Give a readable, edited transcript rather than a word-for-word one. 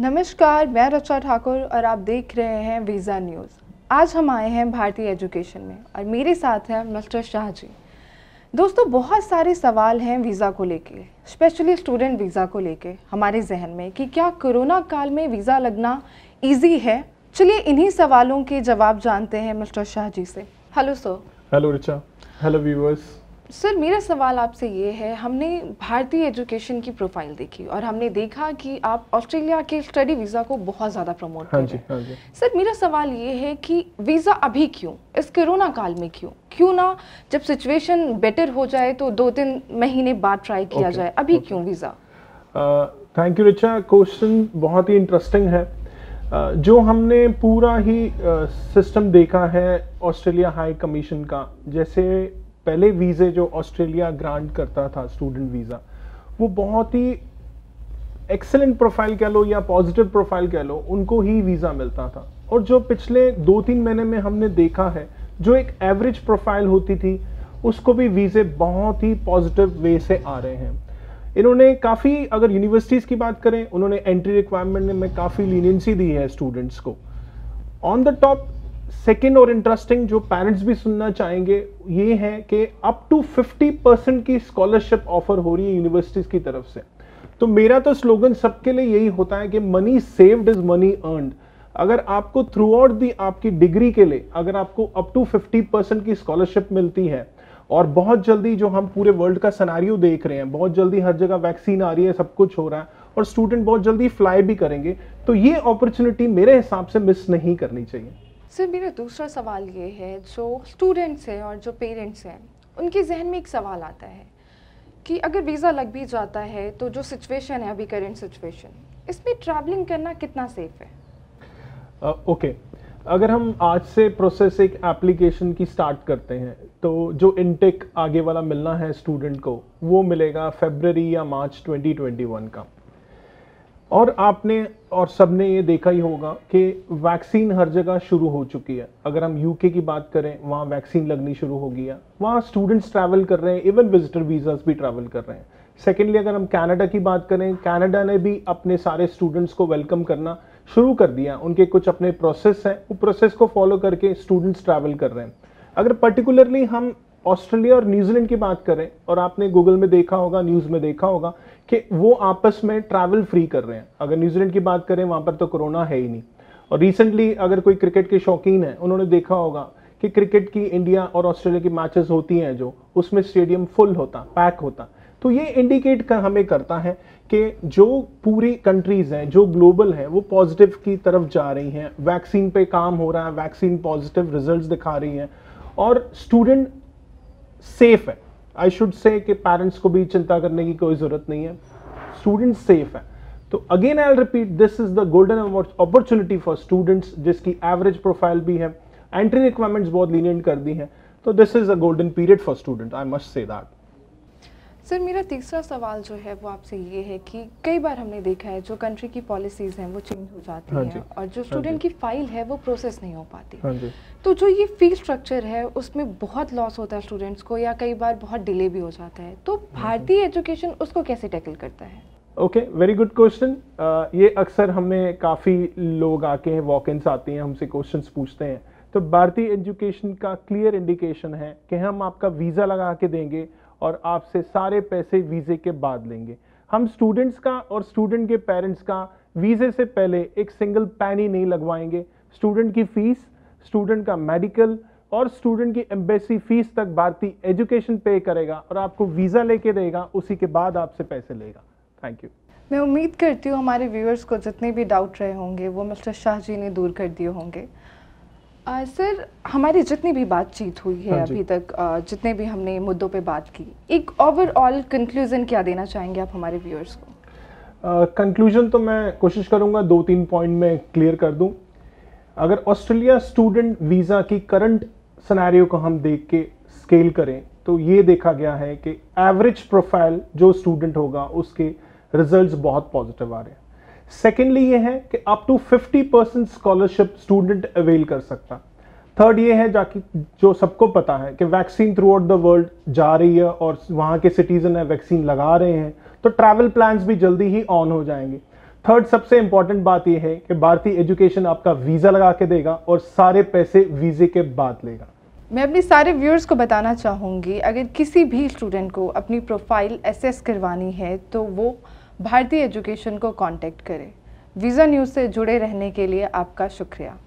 नमस्कार, मैं रचा ठाकुर और आप देख रहे हैं वीज़ा न्यूज़। आज हम आए हैं भारतीय एजुकेशन में और मेरे साथ हैं मिस्टर शाह जी। दोस्तों, बहुत सारे सवाल हैं वीज़ा को लेके, स्पेशली स्टूडेंट वीज़ा को लेके हमारे जहन में कि क्या कोरोना काल में वीज़ा लगना इजी है। चलिए इन्हीं सवालों के जवाब जानते हैं मिस्टर शाह जी से। Hello sir. Hello Richa, hello viewers. Sir, मेरा सवाल आपसे ये है, हमने भारतीय एजुकेशन की प्रोफाइल देखी और हमने देखा कि आप ऑस्ट्रेलिया के स्टडी वीज़ा को बहुत ज़्यादा प्रमोट कर रहे हैं। हाँ जी। सर, मेरा सवाल ये है कि वीज़ा अभी क्यों, इस कोरोना काल में क्यों ना जब सिचुएशन बेटर हो जाए तो 2-3 महीने बाद ट्राई किया जाए, अभी क्यों visa? Thank you Richa, question बहुत ही इंटरेस्टिंग है। जो हमने पूरा ही सिस्टम देखा है ऑस्ट्रेलिया हाई कमीशन का, जैसे पहले वीज़े जो ऑस्ट्रेलिया ग्रांट करता था स्टूडेंट वीज़ा, वो बहुत ही एक्सेलेंट प्रोफाइल कह लो या पॉजिटिव प्रोफाइल कह लो, उनको ही वीज़ा मिलता था। और जो पिछले 2-3 महीने में हमने देखा है, जो एक एवरेज प्रोफाइल होती थी, उसको भी वीज़े बहुत ही पॉजिटिव वे से आ रहे हैं। इन्होंने काफ़ी, अगर यूनिवर्सिटीज़ की बात करें, उन्होंने एंट्री रिक्वायरमेंट में काफ़ी लीनियंसी दी है स्टूडेंट्स को। ऑन द टॉप सेकेंड और इंटरेस्टिंग जो पेरेंट्स भी सुनना चाहेंगे ये है कि अप टू 50% की स्कॉलरशिप ऑफर हो रही है यूनिवर्सिटीज की तरफ से। तो मेरा तो स्लोगन सबके लिए यही होता है कि money saved is money earned. अगर आपको थ्रू आउट दी आपकी डिग्री के लिए अगर आपको अप टू 50% की स्कॉलरशिप मिलती है, और बहुत जल्दी जो हम पूरे वर्ल्ड का सिनेरियो देख रहे हैं, बहुत जल्दी हर जगह वैक्सीन आ रही है, सब कुछ हो रहा है और स्टूडेंट बहुत जल्दी फ्लाई भी करेंगे, तो ये अपॉर्चुनिटी मेरे हिसाब से मिस नहीं करनी चाहिए। सर, मेरा दूसरा सवाल ये है, जो स्टूडेंट्स हैं और जो पेरेंट्स हैं, उनके जहन में एक सवाल आता है कि अगर वीज़ा लग भी जाता है तो जो सिचुएशन है अभी करेंट सिचुएशन, इसमें ट्रैवलिंग करना कितना सेफ है? ओके, अगर हम आज से प्रोसेस एक एप्लीकेशन की स्टार्ट करते हैं तो जो इनटेक आगे वाला मिलना है स्टूडेंट को, वो मिलेगा फरवरी या मार्च 2021 का। और आपने और सबने ये देखा ही होगा कि वैक्सीन हर जगह शुरू हो चुकी है। अगर हम यूके की बात करें, वहाँ वैक्सीन लगनी शुरू हो गई है, वहाँ स्टूडेंट्स ट्रैवल कर रहे हैं, इवन विजिटर वीज़ास भी ट्रैवल कर रहे हैं। सेकेंडली, अगर हम कनाडा की बात करें, कनाडा ने भी अपने सारे स्टूडेंट्स को वेलकम करना शुरू कर दिया। उनके कुछ अपने प्रोसेस हैं, वो प्रोसेस को फॉलो करके स्टूडेंट्स ट्रैवल कर रहे हैं। अगर पर्टिकुलरली हम ऑस्ट्रेलिया और न्यूजीलैंड की बात करें, और आपने गूगल में देखा होगा, न्यूज़ में देखा होगा कि वो आपस में ट्रैवल फ्री कर रहे हैं। अगर न्यूजीलैंड की बात करें, वहाँ पर तो कोरोना है ही नहीं। और रिसेंटली अगर कोई क्रिकेट के शौकीन है, उन्होंने देखा होगा कि क्रिकेट की इंडिया और ऑस्ट्रेलिया की मैचेस होती हैं जो, उसमें स्टेडियम फुल होता, पैक होता। तो ये इंडिकेट हमें करता है कि जो पूरी कंट्रीज़ हैं, जो ग्लोबल हैं, वो पॉजिटिव की तरफ जा रही हैं। वैक्सीन पे काम हो रहा है, वैक्सीन पॉजिटिव रिजल्ट्स दिखा रही हैं और स्टूडेंट सेफ है। आई शुड से कि पेरेंट्स को भी चिंता करने की कोई जरूरत नहीं है, स्टूडेंट सेफ है। तो again I will repeat, this is the golden opportunity for students, जिसकी एवरेज प्रोफाइल भी है, एंट्री रिक्वायरमेंट्स बहुत लीनियंट कर दी हैं, तो this is a golden period for student, I must say that. Sir, मेरा तीसरा सवाल जो है वो आपसे ये है कि कई बार हमने देखा है जो कंट्री की पॉलिसीज़ हैं वो चेंज हो जाती हैं और जो स्टूडेंट की फाइल है वो प्रोसेस नहीं हो पाती। तो जो ये फी स्ट्रक्चर है उसमें बहुत लॉस होता है स्टूडेंट्स को, या कई बार बहुत डिले भी हो जाता है, तो भारतीय एजुकेशन उसको कैसे टैकल करता है? Okay, very good question. ये अक्सर हमें काफ़ी लोग आके हैं, वॉक-इन्स आती हैं, हमसे क्वेश्चंस पूछते हैं। तो भारतीय एजुकेशन का क्लियर इंडिकेशन है कि हम आपका वीज़ा लगा के देंगे और आपसे सारे पैसे वीज़े के बाद लेंगे। हम स्टूडेंट्स का और स्टूडेंट के पेरेंट्स का वीज़े से पहले एक सिंगल पैनी नहीं लगवाएंगे। स्टूडेंट की फीस, स्टूडेंट का मेडिकल और स्टूडेंट की एम्बेसी फीस तक भारतीय एजुकेशन पे करेगा और आपको वीज़ा लेके देगा, उसी के बाद आपसे पैसे लेगा। Thank you. मैं उम्मीद करती हूँ हमारे व्यूअर्स को जितने भी डाउट रहे होंगे वो मिस्टर शाह जी ने दूर कर दिए होंगे। सर, हमारी जितनी भी बातचीत हुई है अभी तक, जितने भी हमने मुद्दों पे बात की, एक ओवरऑल कंक्लूजन क्या देना चाहेंगे आप हमारे व्यूअर्स को? कंक्लूजन तो मैं कोशिश करूंगा 2-3 पॉइंट में क्लियर कर दूं। अगर ऑस्ट्रेलिया स्टूडेंट वीज़ा की करंट सिनेरियो को हम देख के स्केल करें तो ये देखा गया है कि एवरेज प्रोफाइल जो स्टूडेंट होगा उसके रिजल्ट्स बहुत पॉजिटिव आ रहे हैं। सेकेंडली ये है कि up to 50% scholarship student avail कर सकता। थर्ड ये है जाकि जो सबको पता है कि vaccine through out the world जा रही है और वहाँ के सिटीजन है वैक्सीन लगा रहे हैं, तो ट्रैवल प्लान्स भी जल्दी ही ऑन हो जाएंगे। थर्ड सबसे इंपॉर्टेंट बात यह है कि भारतीय एजुकेशन आपका वीज़ा लगा के देगा और सारे पैसे वीज़े के बाद लेगा। मैं अपने सारे व्यूअर्स को बताना चाहूँगी, अगर किसी भी स्टूडेंट को अपनी प्रोफाइल एसेस करवानी है तो वो भारतीय एजुकेशन को कांटेक्ट करें। वीज़ा न्यूज़ से जुड़े रहने के लिए आपका शुक्रिया।